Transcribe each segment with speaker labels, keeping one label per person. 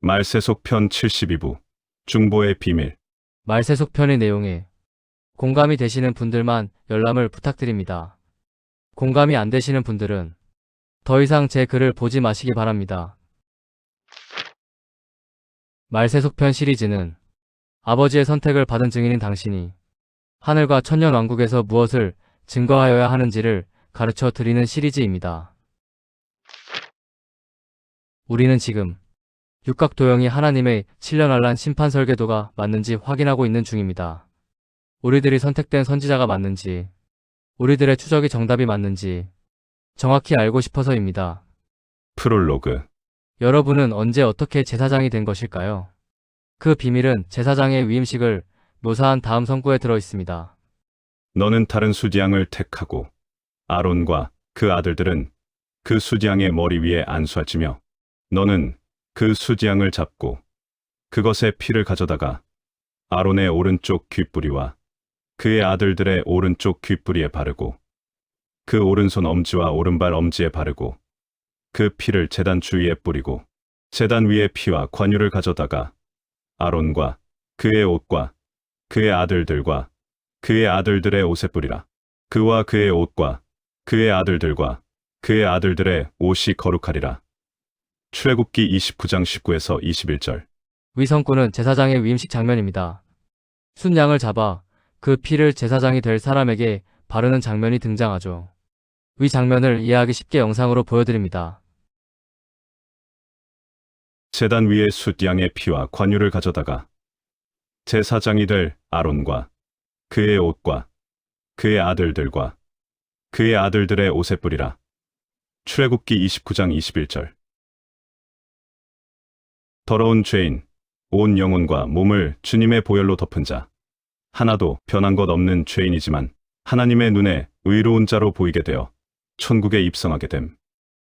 Speaker 1: 말세속 편 72부 중보의 비밀.
Speaker 2: 말세속 편의 내용에 공감이 되시는 분들만 열람을 부탁드립니다. 공감이 안 되시는 분들은 더 이상 제 글을 보지 마시기 바랍니다. 말세속 편 시리즈는 아버지의 선택을 받은 증인인 당신이 하늘과 천년왕국에서 무엇을 증거하여야 하는지를 가르쳐 드리는 시리즈입니다. 우리는 지금 육각도형이 하나님의 7년환란 심판 설계도가 맞는지 확인하고 있는 중입니다. 우리들이 선택된 선지자가 맞는지, 우리들의 추적이 정답이 맞는지 정확히 알고 싶어서입니다.
Speaker 1: 프롤로그.
Speaker 2: 여러분은 언제 어떻게 제사장이 된 것일까요? 그 비밀은 제사장의 위임식을 묘사한 다음 성구에 들어 있습니다.
Speaker 1: 너는 다른 수디양을 택하고 아론과 그 아들들은 그 수디양의 머리 위에 안수하지며 너는 그 수디양을 잡고 그것의 피를 가져다가 아론의 오른쪽 귓뿌리와 그의 아들들의 오른쪽 귓뿌리에 바르고 그 오른손 엄지와 오른발 엄지에 바르고 그 피를 제단 주위에 뿌리고 제단 위에 피와 관유를 가져다가 아론과 그의 옷과 그의 아들들과 그의 아들들의 옷에 뿌리라. 그와 그의 옷과 그의 아들들과 그의 아들들의 옷이 거룩하리라. 출애굽기 29장 19에서 21절.
Speaker 2: 위 성구는 제사장의 위임식 장면입니다. 순양을 잡아 그 피를 제사장이 될 사람에게 바르는 장면이 등장하죠. 위 장면을 이해하기 쉽게 영상으로 보여드립니다.
Speaker 1: 제단 위에 숫양의 피와 관유를 가져다가 제사장이 될 아론과 그의 옷과 그의 아들들과 그의 아들들의 옷에 뿌리라. 출애굽기 29장 21절. 더러운 죄인, 온 영혼과 몸을 주님의 보혈로 덮은 자, 하나도 변한 것 없는 죄인이지만 하나님의 눈에 의로운 자로 보이게 되어 천국에 입성하게 됨.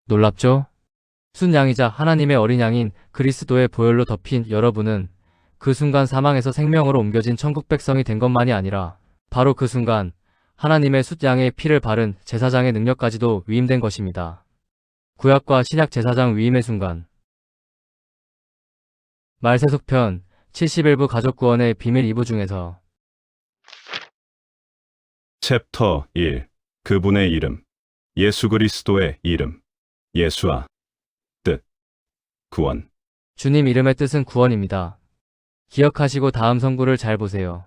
Speaker 2: 놀랍죠? 순양이자 하나님의 어린 양인 그리스도의 보혈로 덮인 여러분은 그 순간 사망에서 생명으로 옮겨진 천국 백성이 된 것만이 아니라 바로 그 순간 하나님의 숫양의 피를 바른 제사장의 능력까지도 위임된 것입니다. 구약과 신약 제사장 위임의 순간. 말세속 편 71부 가족 구원의 비밀 2부 중에서
Speaker 1: 챕터 1. 그분의 이름. 예수 그리스도의 이름. 예수아. 뜻. 구원.
Speaker 2: 주님 이름의 뜻은 구원입니다. 기억하시고 다음 성구를 잘 보세요.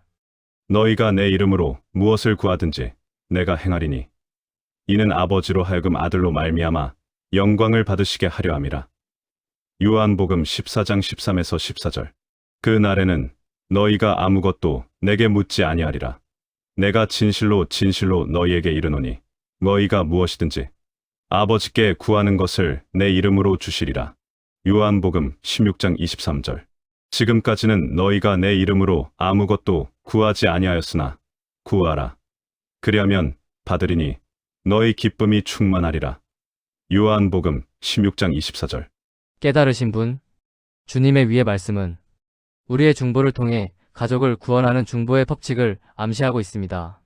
Speaker 1: 너희가 내 이름으로 무엇을 구하든지 내가 행하리니 이는 아버지로 하여금 아들로 말미암아 영광을 받으시게 하려 함이라. 요한복음 14장 13에서 14절. 그 날에는 너희가 아무것도 내게 묻지 아니하리라. 내가 진실로 진실로 너희에게 이르노니 너희가 무엇이든지 아버지께 구하는 것을 내 이름으로 주시리라. 요한복음 16장 23절. 지금까지는 너희가 내 이름으로 아무것도 구하지 아니하였으나 구하라. 그리하면 받으리니 너희 기쁨이 충만하리라. 요한복음 16장 24절.
Speaker 2: 깨달으신 분? 주님의 위의 말씀은 우리의 중보를 통해 가족을 구원하는 중보의 법칙을 암시하고 있습니다.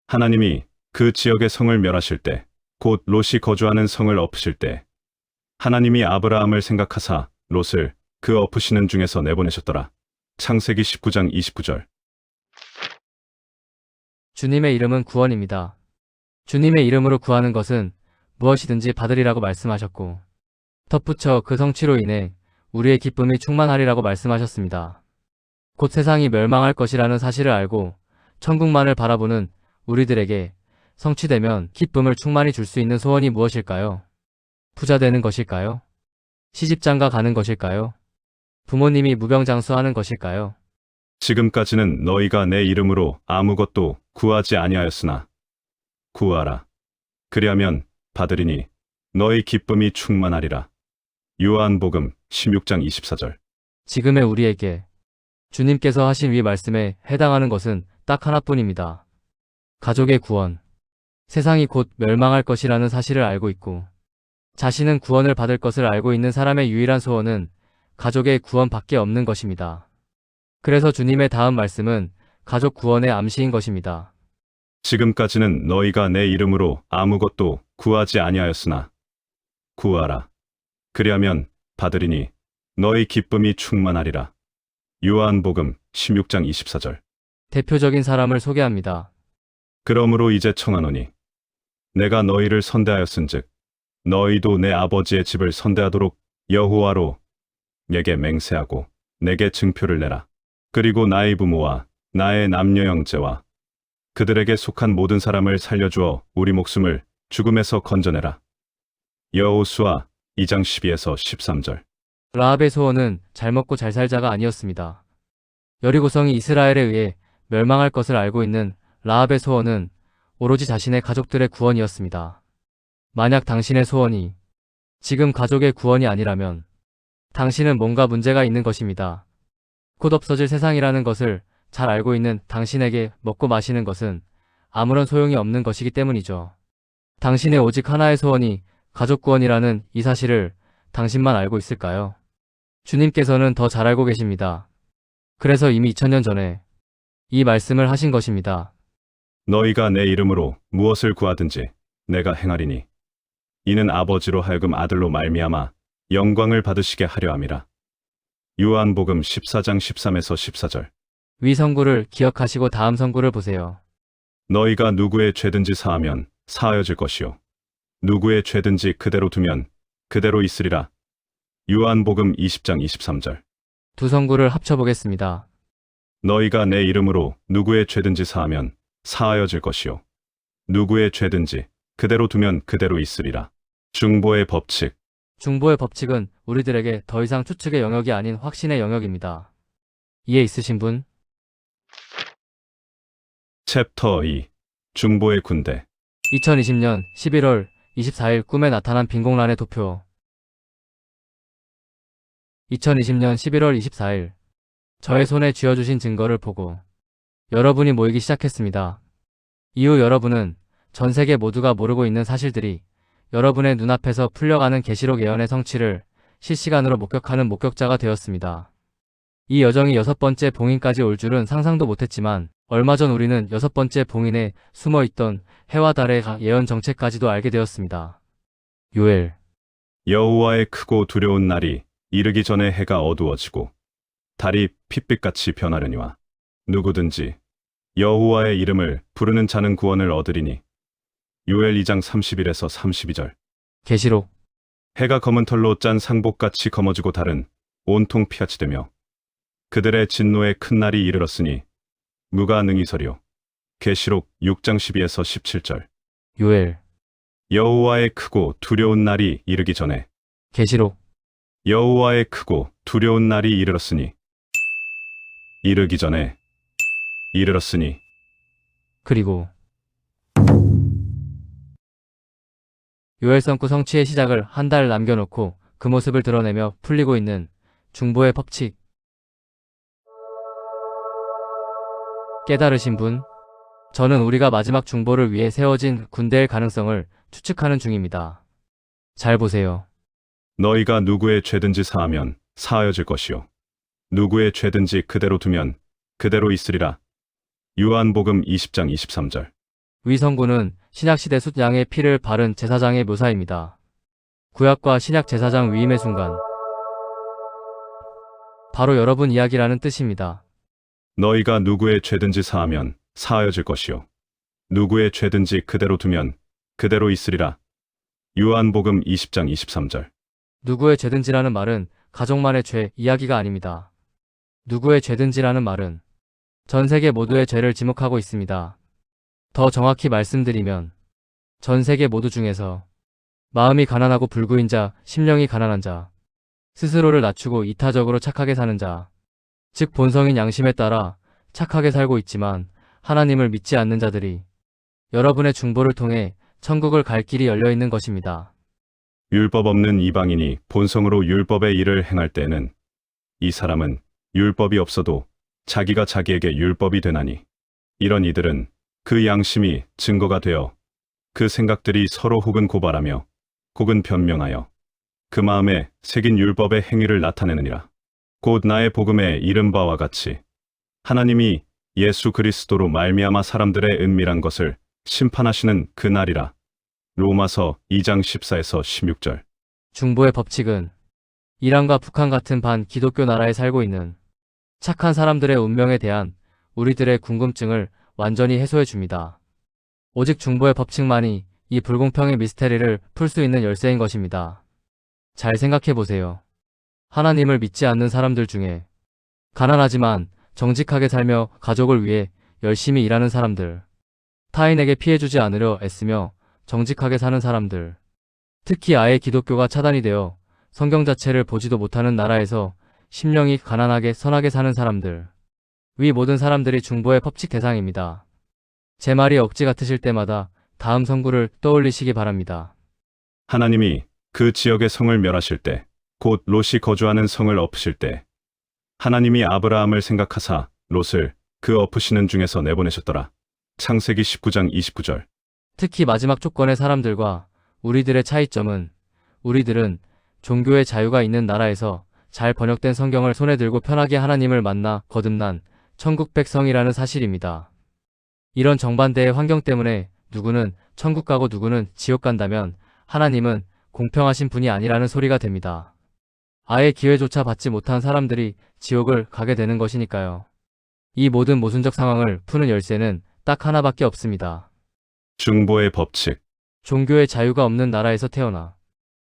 Speaker 1: 하나님이 그 지역의 성을 멸하실 때, 곧 롯이 거주하는 성을 엎으실 때, 하나님이 아브라함을 생각하사 롯을 그 엎으시는 중에서 내보내셨더라. 창세기 19장 29절.
Speaker 2: 주님의 이름은 구원입니다. 주님의 이름으로 구하는 것은 무엇이든지 받으리라고 말씀하셨고, 덧붙여 그 성취로 인해 우리의 기쁨이 충만하리라고 말씀하셨습니다. 곧 세상이 멸망할 것이라는 사실을 알고 천국만을 바라보는 우리들에게 성취되면 기쁨을 충만히 줄 수 있는 소원이 무엇일까요? 부자 되는 것일까요? 시집장가 가는 것일까요? 부모님이 무병장수하는 것일까요?
Speaker 1: 지금까지는 너희가 내 이름으로 아무것도 구하지 아니하였으나 구하라. 그리하면 받으리니 너희 기쁨이 충만하리라. 요한복음 16장 24절.
Speaker 2: 지금의 우리에게 주님께서 하신 위 말씀에 해당하는 것은 딱 하나뿐입니다. 가족의 구원. 세상이 곧 멸망할 것이라는 사실을 알고 있고 자신은 구원을 받을 것을 알고 있는 사람의 유일한 소원은 가족의 구원밖에 없는 것입니다. 그래서 주님의 다음 말씀은 가족 구원의 암시인 것입니다.
Speaker 1: 지금까지는 너희가 내 이름으로 아무것도 구하지 아니하였으나 구하라. 그리하면 받으리니 너희 기쁨이 충만하리라. 요한복음 16장 24절.
Speaker 2: 대표적인 사람을 소개합니다.
Speaker 1: 그러므로 이제 청하노니 내가 너희를 선대하였은즉 너희도 내 아버지의 집을 선대하도록 여호와로 내게 맹세하고 내게 증표를 내라. 그리고 나의 부모와 나의 남녀 형제와 그들에게 속한 모든 사람을 살려주어 우리 목숨을 죽음에서 건져내라. 여호수아 2장 12에서 13절.
Speaker 2: 라합의 소원은 잘 먹고 잘 살자가 아니었습니다. 여리고성이 이스라엘에 의해 멸망할 것을 알고 있는 라합의 소원은 오로지 자신의 가족들의 구원이었습니다. 만약 당신의 소원이 지금 가족의 구원이 아니라면 당신은 뭔가 문제가 있는 것입니다. 곧 없어질 세상이라는 것을 잘 알고 있는 당신에게 먹고 마시는 것은 아무런 소용이 없는 것이기 때문이죠. 당신의 오직 하나의 소원이 가족 구원이라는 이 사실을 당신만 알고 있을까요? 주님께서는 더 잘 알고 계십니다. 그래서 이미 2000년 전에 이 말씀을 하신 것입니다.
Speaker 1: 너희가 내 이름으로 무엇을 구하든지 내가 행하리니 이는 아버지로 하여금 아들로 말미암아 영광을 받으시게 하려 함이라. 요한복음 14장 13에서 14절.
Speaker 2: 위 선구를 기억하시고 다음 선구를 보세요.
Speaker 1: 너희가 누구의 죄든지 사하면 사하여질 것이요 누구의 죄든지 그대로 두면 그대로 있으리라. 요한복음 20장 23절.
Speaker 2: 두 선구를 합쳐보겠습니다.
Speaker 1: 너희가 내 이름으로 누구의 죄든지 사하면 사하여질 것이요 누구의 죄든지 그대로 두면 그대로 있으리라. 중보의 법칙.
Speaker 2: 중보의 법칙은 우리들에게 더 이상 추측의 영역이 아닌 확신의 영역입니다. 이해 있으신 분?
Speaker 1: 챕터 2. 중보의 군대.
Speaker 2: 2020년 11월 24일 꿈에 나타난 빈공란의 도표. 2020년 11월 24일 저의 손에 쥐어주신 증거를 보고 여러분이 모이기 시작했습니다. 이후 여러분은 전 세계 모두가 모르고 있는 사실들이 여러분의 눈앞에서 풀려가는 계시록 예언의 성취를 실시간으로 목격하는 목격자가 되었습니다. 이 여정이 6번째 봉인까지 올 줄은 상상도 못했지만 얼마 전 우리는 6번째 봉인에 숨어있던 해와 달의 예언 정체까지도 알게 되었습니다. 요엘.
Speaker 1: 여호와의 크고 두려운 날이 이르기 전에 해가 어두워지고 달이 핏빛같이 변하려니와 누구든지 여호와의 이름을 부르는 자는 구원을 얻으리니. 요엘 2장 31에서 32절.
Speaker 2: 계시록.
Speaker 1: 해가 검은 털로 짠 상복같이 검어지고 달은 온통 피같이 되며 그들의 진노의 큰 날이 이르렀으니 누가 능히 서리요. 계시록 6장 12에서 17절.
Speaker 2: 요엘.
Speaker 1: 여호와의 크고 두려운 날이 이르기 전에.
Speaker 2: 계시록.
Speaker 1: 여호와의 크고 두려운 날이 이르렀으니. 이르기 전에. 이르렀으니.
Speaker 2: 그리고 요엘성구 성취의 시작을 한 달 남겨놓고 그 모습을 드러내며 풀리고 있는 중보의 법칙. 깨달으신 분? 저는 우리가 마지막 중보를 위해 세워진 군대의 가능성을 추측하는 중입니다. 잘 보세요.
Speaker 1: 너희가 누구의 죄든지 사하면 사하여질 것이요 누구의 죄든지 그대로 두면 그대로 있으리라. 요한복음 20장 23절.
Speaker 2: 위성구는 신약시대 숫 양의 피를 바른 제사장의 묘사입니다. 구약과 신약 제사장 위임의 순간 바로 여러분 이야기라는 뜻입니다.
Speaker 1: 너희가 누구의 죄든지 사하면 사하여질 것이요 누구의 죄든지 그대로 두면 그대로 있으리라. 요한복음 20장 23절.
Speaker 2: 누구의 죄든지라는 말은 가족만의 죄 이야기가 아닙니다. 누구의 죄든지라는 말은 전 세계 모두의 죄를 지목하고 있습니다. 더 정확히 말씀드리면 전 세계 모두 중에서 마음이 가난하고 불구인 자, 심령이 가난한 자, 스스로를 낮추고 이타적으로 착하게 사는 자, 즉 본성인 양심에 따라 착하게 살고 있지만 하나님을 믿지 않는 자들이 여러분의 중보를 통해 천국을 갈 길이 열려 있는 것입니다.
Speaker 1: 율법 없는 이방인이 본성으로 율법의 일을 행할 때에는 이 사람은 율법이 없어도 자기가 자기에게 율법이 되나니 이런 이들은 그 양심이 증거가 되어 그 생각들이 서로 혹은 고발하며 혹은 변명하여 그 마음에 새긴 율법의 행위를 나타내느니라. 곧 나의 복음에 이른 바와 같이 하나님이 예수 그리스도로 말미암아 사람들의 은밀한 것을 심판하시는 그 날이라. 로마서 2장 14에서 16절.
Speaker 2: 중보의 법칙은 이란과 북한 같은 반기독교 나라에 살고 있는 착한 사람들의 운명에 대한 우리들의 궁금증을 완전히 해소해 줍니다. 오직 중보의 법칙만이 이 불공평의 미스테리를 풀 수 있는 열쇠인 것입니다. 잘 생각해 보세요. 하나님을 믿지 않는 사람들 중에 가난하지만 정직하게 살며 가족을 위해 열심히 일하는 사람들, 타인에게 피해주지 않으려 애쓰며 정직하게 사는 사람들, 특히 아예 기독교가 차단이 되어 성경 자체를 보지도 못하는 나라에서 심령이 가난하게 선하게 사는 사람들, 위 모든 사람들이 중보의 법칙 대상입니다. 제 말이 억지 같으실 때마다 다음 성구를 떠올리시기 바랍니다.
Speaker 1: 하나님이 그 지역의 성을 멸하실 때, 곧 롯이 거주하는 성을 엎으실 때, 하나님이 아브라함을 생각하사 롯을 그 엎으시는 중에서 내보내셨더라. 창세기 19장 29절.
Speaker 2: 특히 마지막 조건의 사람들과 우리들의 차이점은 우리들은 종교의 자유가 있는 나라에서 잘 번역된 성경을 손에 들고 편하게 하나님을 만나 거듭난 천국 백성이라는 사실입니다. 이런 정반대의 환경 때문에 누구는 천국 가고 누구는 지옥 간다면 하나님은 공평하신 분이 아니라는 소리가 됩니다. 아예 기회조차 받지 못한 사람들이 지옥을 가게 되는 것이니까요. 이 모든 모순적 상황을 푸는 열쇠는 딱 하나밖에 없습니다.
Speaker 1: 중보의 법칙.
Speaker 2: 종교의 자유가 없는 나라에서 태어나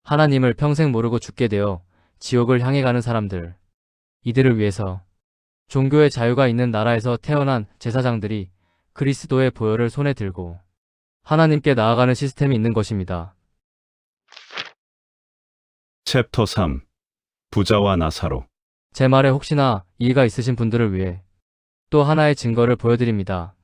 Speaker 2: 하나님을 평생 모르고 죽게 되어 지옥을 향해 가는 사람들. 이들을 위해서 종교의 자유가 있는 나라에서 태어난 제사장들이 그리스도의 보혈을 손에 들고 하나님께 나아가는 시스템이 있는 것입니다.
Speaker 1: 챕터 3. 부자와 나사로.
Speaker 2: 제 말에 혹시나 이해가 있으신 분들을 위해 또 하나의 증거를 보여드립니다.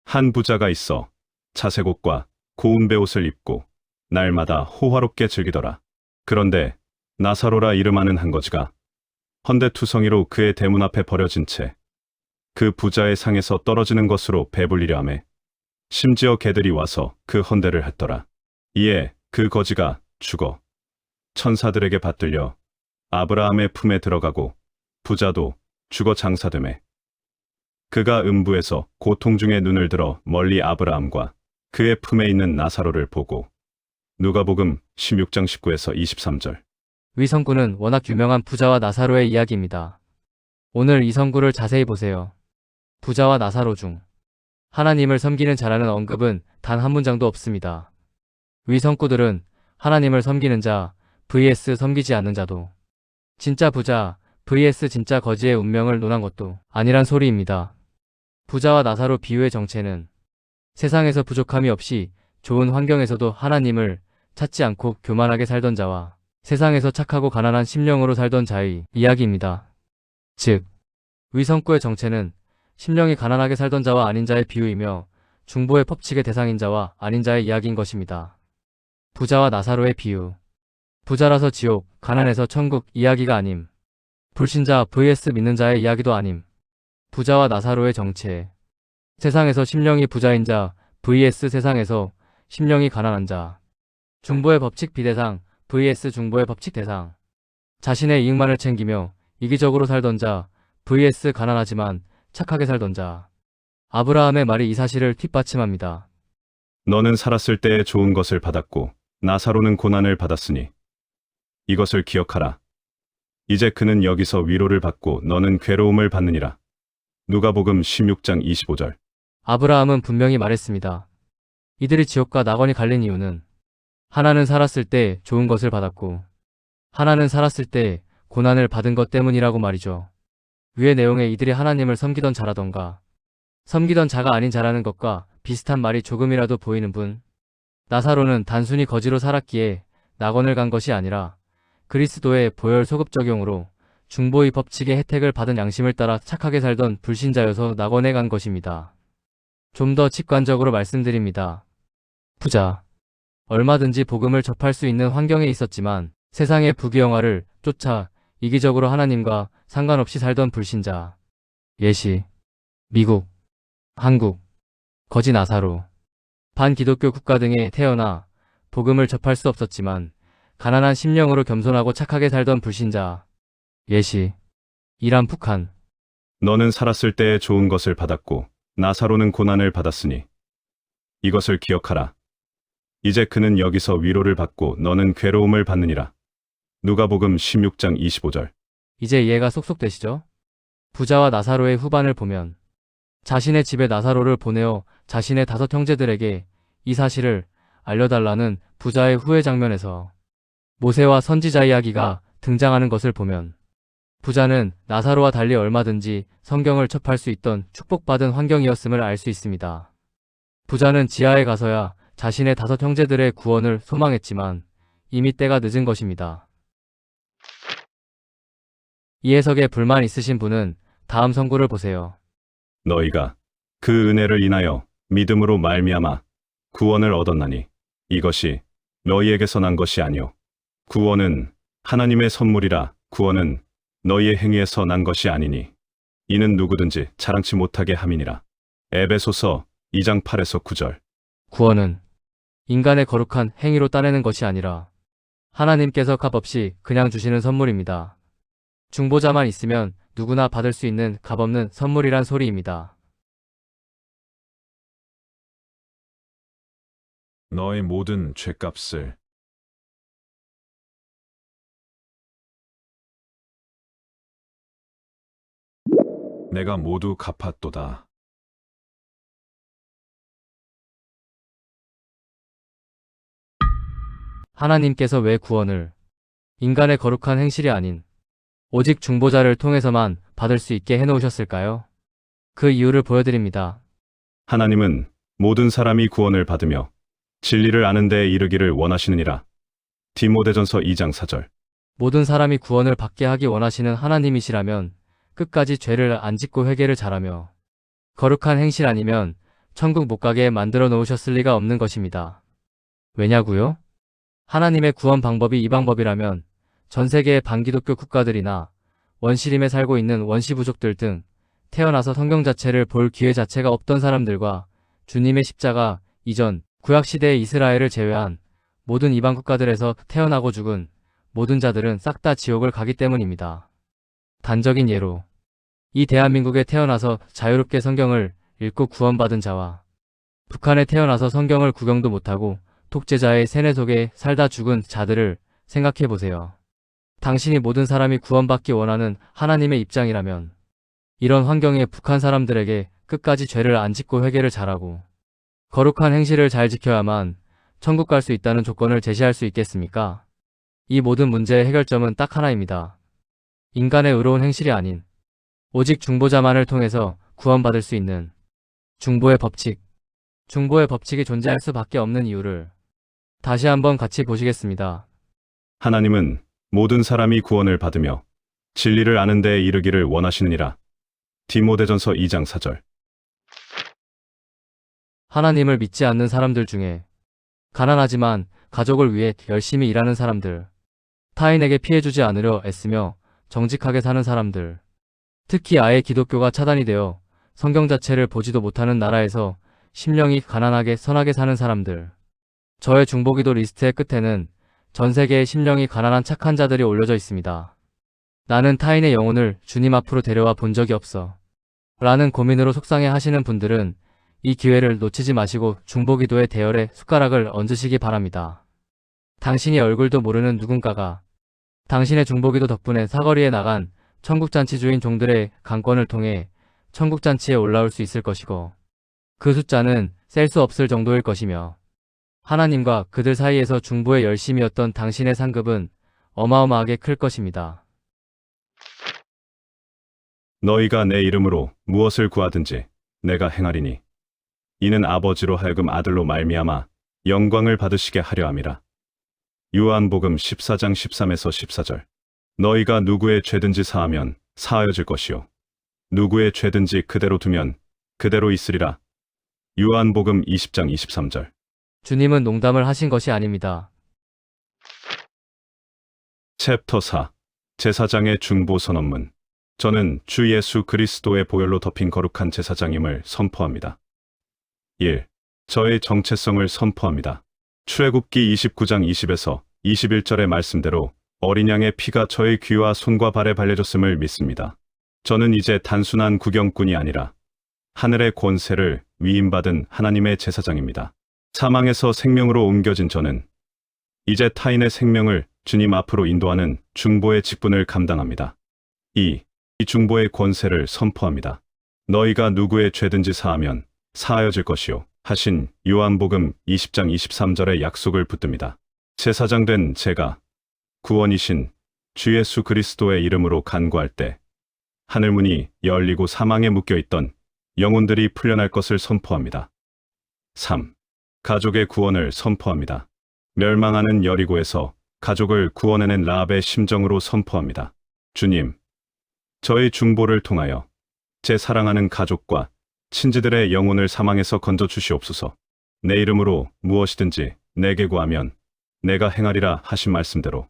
Speaker 1: 한 부자가 있어 자색 옷과 고운 베옷을 입고 날마다 호화롭게 즐기더라. 그런데 나사로라 이름하는 한 거지가 헌데투성이로 그의 대문 앞에 버려진 채 그 부자의 상에서 떨어지는 것으로 배불리려 하매 심지어 개들이 와서 그 헌데를 핥더라. 이에 그 거지가 죽어 천사들에게 받들려 아브라함의 품에 들어가고 부자도 죽어 장사되매 그가 음부에서 고통 중에 눈을 들어 멀리 아브라함과 그의 품에 있는 나사로를 보고. 누가복음 16장 19에서 23절.
Speaker 2: 위 성구는 워낙 유명한 부자와 나사로의 이야기입니다. 오늘 이 성구를 자세히 보세요. 부자와 나사로 중 하나님을 섬기는 자라는 언급은 단 한 문장도 없습니다. 위 성구들은 하나님을 섬기는 자 vs 섬기지 않는 자도, 진짜 부자 vs 진짜 거지의 운명을 논한 것도 아니란 소리입니다. 부자와 나사로 비유의 정체는 세상에서 부족함이 없이 좋은 환경에서도 하나님을 찾지 않고 교만하게 살던 자와 세상에서 착하고 가난한 심령으로 살던 자의 이야기입니다. 즉, 위성구의 정체는 심령이 가난하게 살던 자와 아닌 자의 비유이며 중보의 법칙의 대상인 자와 아닌 자의 이야기인 것입니다. 부자와 나사로의 비유. 부자라서 지옥, 가난해서 천국 이야기가 아님. 불신자 vs 믿는 자의 이야기도 아님. 부자와 나사로의 정체. 세상에서 심령이 부자인 자 vs 세상에서 심령이 가난한 자. 중보의 법칙 비대상 vs 중보의 법칙 대상. 자신의 이익만을 챙기며 이기적으로 살던 자 vs 가난하지만 착하게 살던 자. 아브라함의 말이 이 사실을 뒷받침합니다.
Speaker 1: 너는 살았을 때에 좋은 것을 받았고 나사로는 고난을 받았으니 이것을 기억하라. 이제 그는 여기서 위로를 받고 너는 괴로움을 받느니라. 누가복음 16장 25절.
Speaker 2: 아브라함은 분명히 말했습니다. 이들이 지옥과 낙원이 갈린 이유는 하나는 살았을 때 좋은 것을 받았고 하나는 살았을 때 고난을 받은 것 때문이라고 말이죠. 위의 내용에 이들이 하나님을 섬기던 자라던가 섬기던 자가 아닌 자라는 것과 비슷한 말이 조금이라도 보이는 분. 나사로는 단순히 거지로 살았기에 낙원을 간 것이 아니라 그리스도의 보혈 소급 적용으로 중보의 법칙의 혜택을 받은 양심을 따라 착하게 살던 불신자여서 낙원에 간 것입니다. 좀 더 직관적으로 말씀드립니다. 부자. 얼마든지 복음을 접할 수 있는 환경에 있었지만 세상의 부귀영화를 쫓아 이기적으로 하나님과 상관없이 살던 불신자. 예시. 미국, 한국, 거지 나사로. 반기독교 국가 등에 태어나 복음을 접할 수 없었지만 가난한 심령으로 겸손하고 착하게 살던 불신자. 예시. 이란 북한.
Speaker 1: 너는 살았을 때에 좋은 것을 받았고 나사로는 고난을 받았으니 이것을 기억하라. 이제 그는 여기서 위로를 받고 너는 괴로움을 받느니라. 누가복음 16장 25절.
Speaker 2: 이제 이해가 쏙쏙 되시죠? 부자와 나사로의 후반을 보면 자신의 집에 나사로를 보내어 자신의 5 형제들에게 이 사실을 알려달라는 부자의 후회 장면에서 모세와 선지자 이야기가 등장하는 것을 보면 부자는 나사로와 달리 얼마든지 성경을 접할 수 있던 축복받은 환경이었음을 알 수 있습니다. 부자는 지하에 가서야 자신의 5 형제들의 구원을 소망했지만 이미 때가 늦은 것입니다. 이 해석에 불만 있으신 분은 다음 선구를 보세요.
Speaker 1: 너희가 그 은혜를 인하여 믿음으로 말미암아 구원을 얻었나니 이것이 너희에게서 난 것이 아니요 구원은 하나님의 선물이라. 구원은 너희의 행위에서 난 것이 아니니 이는 누구든지 자랑치 못하게 함이니라. 에베소서 2장 8에서 9절.
Speaker 2: 구원은 인간의 거룩한 행위로 따내는 것이 아니라 하나님께서 값없이 그냥 주시는 선물입니다. 중보자만 있으면 누구나 받을 수 있는 값없는 선물이란 소리입니다.
Speaker 1: 너의 모든 죄값을 내가 모두 갚았도다.
Speaker 2: 하나님께서 왜 구원을 인간의 거룩한 행실이 아닌 오직 중보자를 통해서만 받을 수 있게 해놓으셨을까요? 그 이유를 보여드립니다.
Speaker 1: 하나님은 모든 사람이 구원을 받으며 진리를 아는 데에 이르기를 원하시느니라. 디모데전서 2장 4절.
Speaker 2: 모든 사람이 구원을 받게 하기 원하시는 하나님이시라면 끝까지 죄를 안 짓고 회개를 잘하며 거룩한 행실 아니면 천국 못 가게 만들어 놓으셨을 리가 없는 것입니다. 왜냐고요? 하나님의 구원 방법이 이 방법이라면 전 세계의 반기독교 국가들이나 원시림에 살고 있는 원시부족들 등 태어나서 성경 자체를 볼 기회 자체가 없던 사람들과 주님의 십자가 이전 구약시대의 이스라엘을 제외한 모든 이방 국가들에서 태어나고 죽은 모든 자들은 싹 다 지옥을 가기 때문입니다. 단적인 예로 이 대한민국에 태어나서 자유롭게 성경을 읽고 구원받은 자와 북한에 태어나서 성경을 구경도 못하고 독재자의 세뇌 속에 살다 죽은 자들을 생각해 보세요. 당신이 모든 사람이 구원받기 원하는 하나님의 입장이라면 이런 환경에 북한 사람들에게 끝까지 죄를 안 짓고 회개를 잘하고 거룩한 행실을 잘 지켜야만 천국 갈 수 있다는 조건을 제시할 수 있겠습니까? 이 모든 문제의 해결점은 딱 하나입니다. 인간의 의로운 행실이 아닌 오직 중보자만을 통해서 구원받을 수 있는 중보의 법칙. 중보의 법칙이 존재할 수밖에 없는 이유를 다시 한번 같이 보시겠습니다.
Speaker 1: 하나님은 모든 사람이 구원을 받으며 진리를 아는 데에 이르기를 원하시느니라. 디모데전서 2장 4절.
Speaker 2: 하나님을 믿지 않는 사람들 중에 가난하지만 가족을 위해 열심히 일하는 사람들, 타인에게 피해주지 않으려 애쓰며 정직하게 사는 사람들, 특히 아예 기독교가 차단이 되어 성경 자체를 보지도 못하는 나라에서 심령이 가난하게 선하게 사는 사람들. 저의 중보기도 리스트의 끝에는 전 세계의 심령이 가난한 착한 자들이 올려져 있습니다. 나는 타인의 영혼을 주님 앞으로 데려와 본 적이 없어. 라는 고민으로 속상해 하시는 분들은 이 기회를 놓치지 마시고 중보기도의 대열에 숟가락을 얹으시기 바랍니다. 당신이 얼굴도 모르는 누군가가 당신의 중보기도 덕분에 사거리에 나간 천국잔치 주인 종들의 강권을 통해 천국잔치에 올라올 수 있을 것이고 그 숫자는 셀 수 없을 정도일 것이며 하나님과 그들 사이에서 중보에 열심이었던 당신의 상급은 어마어마하게 클 것입니다.
Speaker 1: 너희가 내 이름으로 무엇을 구하든지 내가 행하리니 이는 아버지로 하여금 아들로 말미암아 영광을 받으시게 하려 함이라. 요한복음 14장 13에서 14절. 너희가 누구의 죄든지 사하면 사하여질 것이요 누구의 죄든지 그대로 두면 그대로 있으리라. 요한복음 20장 23절.
Speaker 2: 주님은 농담을 하신 것이 아닙니다.
Speaker 1: 챕터 4. 제사장의 중보 선언문. 저는 주 예수 그리스도의 보혈로 덮인 거룩한 제사장임을 선포합니다. 1. 저의 정체성을 선포합니다. 출애굽기 29장 20에서 21절의 말씀대로 어린 양의 피가 저의 귀와 손과 발에 발려졌음을 믿습니다. 저는 이제 단순한 구경꾼이 아니라 하늘의 권세를 위임받은 하나님의 제사장입니다. 사망에서 생명으로 옮겨진 저는 이제 타인의 생명을 주님 앞으로 인도하는 중보의 직분을 감당합니다. 이 중보의 권세를 선포합니다. 너희가 누구의 죄든지 사하면 사하여질 것이요 하신 요한복음 20장 23절의 약속을 붙듭니다. 제사장 된 제가 구원이신 주 예수 그리스도의 이름으로 간구할 때 하늘문이 열리고 사망에 묶여있던 영혼들이 풀려날 것을 선포합니다. 3. 가족의 구원을 선포합니다. 멸망하는 여리고에서 가족을 구원해낸 라합의 심정으로 선포합니다. 주님, 저의 중보를 통하여 제 사랑하는 가족과 친지들의 영혼을 사망에서 건져 주시옵소서. 내 이름으로 무엇이든지 내게 구하면 내가 행하리라 하신 말씀대로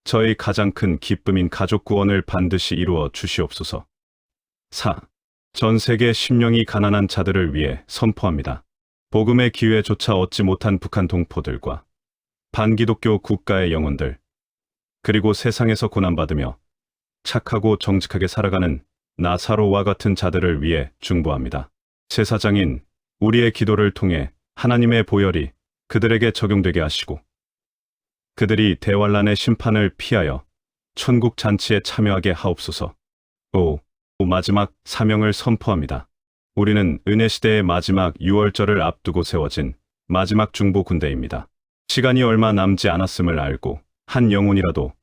Speaker 1: 저의 가장 큰 기쁨인 가족 구원을 반드시 이루어 주시옵소서. 4. 전 세계 심령이 가난한 자들을 위해 선포합니다. 복음의 기회조차 얻지 못한 북한 동포들과 반기독교 국가의 영혼들, 그리고 세상에서 고난받으며 착하고 정직하게 살아가는 나사로와 같은 자들을 위해 중보합니다. 제사장인 우리의 기도를 통해 하나님의 보혈이 그들에게 적용되게 하시고 그들이 대환란의 심판을 피하여 천국 잔치에 참여하게 하옵소서. 5. 마지막 사명을 선포합니다. 우리는 은혜시대의 마지막 6월절을 앞두고 세워진 마지막 중보 군대입니다. 시간이 얼마 남지 않았음을 알고 한 영혼이라도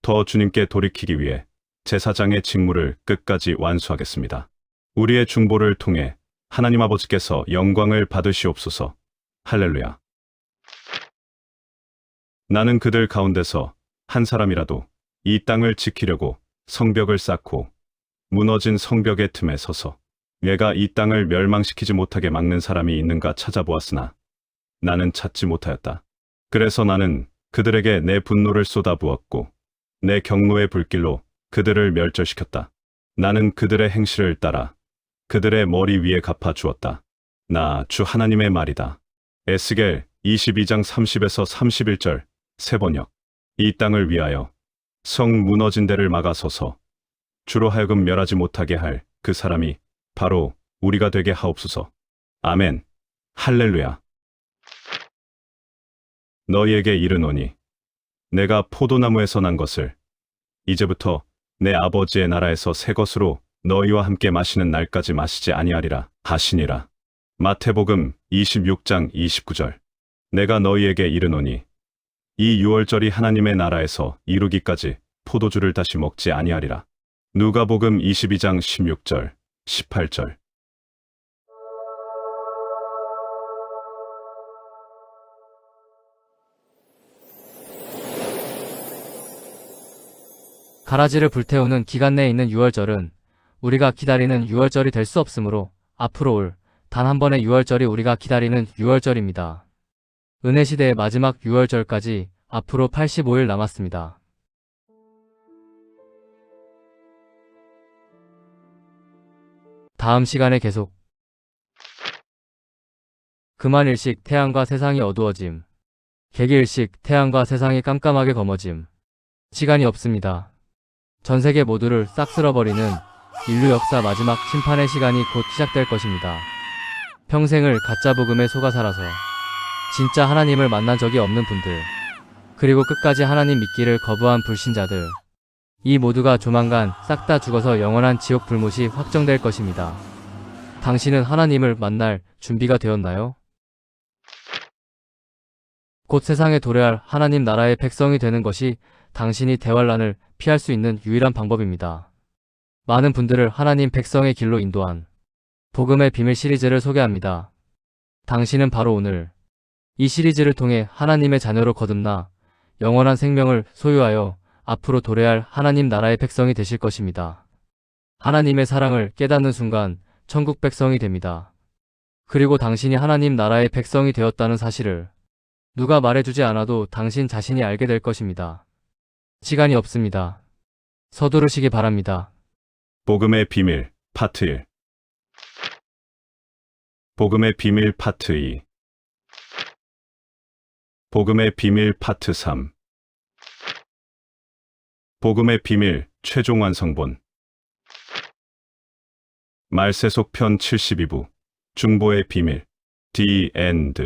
Speaker 1: 더 주님께 돌이키기 위해 제사장의 직무를 끝까지 완수하겠습니다. 우리의 중보를 통해 하나님 아버지께서 영광을 받으시옵소서. 할렐루야. 나는 그들 가운데서 한 사람이라도 이 땅을 지키려고 성벽을 쌓고 무너진 성벽의 틈에 서서 내가 이 땅을 멸망시키지 못하게 막는 사람이 있는가 찾아보았으나 나는 찾지 못하였다. 그래서 나는 그들에게 내 분노를 쏟아부었고 내 경노의 불길로 그들을 멸절시켰다. 나는 그들의 행실을 따라 그들의 머리 위에 갚아주었다. 나 주 하나님의 말이다. 에스겔 22장 30에서 31절 세번역. 이 땅을 위하여 성 무너진 데를 막아서서 주로 하여금 멸하지 못하게 할 그 사람이 바로 우리가 되게 하옵소서. 아멘. 할렐루야. 너희에게 이르노니 내가 포도나무에서 난 것을 이제부터 내 아버지의 나라에서 새 것으로 너희와 함께 마시는 날까지 마시지 아니하리라 하시니라. 마태복음 26장 29절. 내가 너희에게 이르노니 이 유월절이 하나님의 나라에서 이루기까지 포도주를 다시 먹지 아니하리라. 누가복음 22장 16절 18절.
Speaker 2: 가라지를 불태우는 기간 내에 있는 유월절은 우리가 기다리는 유월절이 될 수 없으므로 앞으로 올 단 한 번의 유월절이 우리가 기다리는 유월절입니다. 은혜시대의 마지막 유월절까지 앞으로 85일 남았습니다. 다음 시간에 계속. 금한일식 태양과 세상이 어두워짐. 개기일식 태양과 세상이 깜깜하게 검어짐. 시간이 없습니다. 전 세계 모두를 싹 쓸어버리는 인류 역사 마지막 심판의 시간이 곧 시작될 것입니다. 평생을 가짜 복음에 속아 살아서 진짜 하나님을 만난 적이 없는 분들, 그리고 끝까지 하나님 믿기를 거부한 불신자들, 이 모두가 조만간 싹 다 죽어서 영원한 지옥 불못이 확정될 것입니다. 당신은 하나님을 만날 준비가 되었나요? 곧 세상에 도래할 하나님 나라의 백성이 되는 것이 당신이 대환란을 피할 수 있는 유일한 방법입니다. 많은 분들을 하나님 백성의 길로 인도한 복음의 비밀 시리즈를 소개합니다. 당신은 바로 오늘 이 시리즈를 통해 하나님의 자녀로 거듭나 영원한 생명을 소유하여 앞으로 도래할 하나님 나라의 백성이 되실 것입니다. 하나님의 사랑을 깨닫는 순간 천국 백성이 됩니다. 그리고 당신이 하나님 나라의 백성이 되었다는 사실을 누가 말해주지 않아도 당신 자신이 알게 될 것입니다. 시간이 없습니다. 서두르시기 바랍니다.
Speaker 1: 복음의 비밀 파트 1. 복음의 비밀 파트 2. 복음의 비밀 파트 3. 복음의 비밀 최종 완성본. 말세속 편 72부 중보의 비밀 The End.